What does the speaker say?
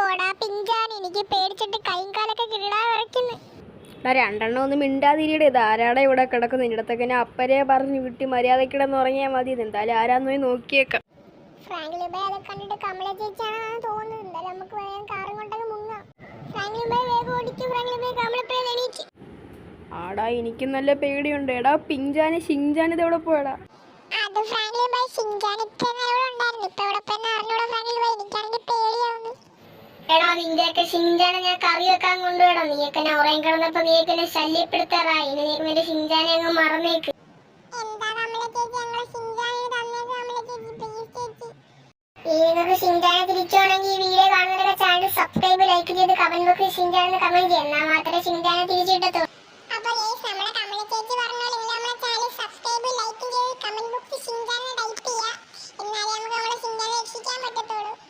പോടാ പിഞ്ചാൻ, എനിക്ക് പേടിച്ചിട്ട് കൈയും കാലൊക്കെ കിടാ വിറയ്ക്കുന്നു. രണ്ടെണ്ണം ഒന്ന് മിണ്ടാതിരിയുടെ. ഇത് ആരാടെ ഇവിടെ കിടക്കുന്നു? നിന്റെ അടുത്തൊക്കെ ഞാൻ അപ്പരെ പറഞ്ഞു വിട്ടി മര്യാദക്കിടന്ന് ഉറങ്ങിയാൽ മതി. എന്തായാലും ആരാന്ന് പോയി നോക്കിയേക്കാം. ഫ്രാങ്ക്ലിൻ ബൈ അതൊക്കെ കണ്ടിട്ട് കമല ചേച്ചിയാണെന്നാണ് തോന്നുന്നത്. എന്തായാലും നമുക്ക് വേഗം കാറും കൊണ്ടൊക്കെ മുങ്ങാം. ഫ്രാങ്ക്ലിൻ ബൈ വേഗം ഓടിക്കും. ഫ്രാങ്ക്ലിൻ ബൈ കമലപ്പഴ എണീക്ക്. ആടാ എനിക്ക് നല്ല പേടിയുണ്ട്. എടാ പിഞ്ചാന് ഷിങ്ജാൻ ഇത് എവിടെ പോയടാ? അത് ഫ്രാങ്ക്ലിൻ ബൈ ഷിങ്ജാൻ ഇത്ര നേരം ഉണ്ടായിരുന്നു. ഇപ്പൊ ഇവിടെ പോയി അറിഞ്ഞൂടാ ഫ്രാങ്ക്ലിൻ ബൈ. എനിക്കാണെങ്കിൽ പേടിയാവുന്നു. എടാ നിന്റെയൊക്കെ ഷിങ്ജാനെ ഞാൻ കറി വെക്കാൻ കൊണ്ടുപോയടാ. നീയൊക്കെ ഞാൻ ഉറങ്ങി കിടന്നപ്പോ നീയൊക്കെ എന്നെ ശല്യപ്പെടുത്താറായി. ഇനി നീക്ക് നിന്റെ ഷിങ്ജാനെ അങ്ങ് മറന്നേക്ക്. എന്താ കമല ചേച്ചി ഞങ്ങളെ ഷിങ്ജാനെ തന്നേക്ക് കമല ചേച്ചി, പ്ലീസ് ചേച്ചി. നിങ്ങൾക്ക് ഷിങ്ജാനെ തിരിച്ചുവാണെങ്കിൽ ഈ വീഡിയോ കാണുന്നവരുടെ ചാനൽ സബ്സ്ക്രൈബ് ലൈക്ക് ചെയ്ത് കമന്റ് ബോക്സിൽ ഷിങ്ജാനെന്ന് കമന്റ് ചെയ്യാം. എന്നാൽ മാത്രമേ ഷിങ്ജാനെ തിരിച്ചിട്ടത്തുള്ളൂ.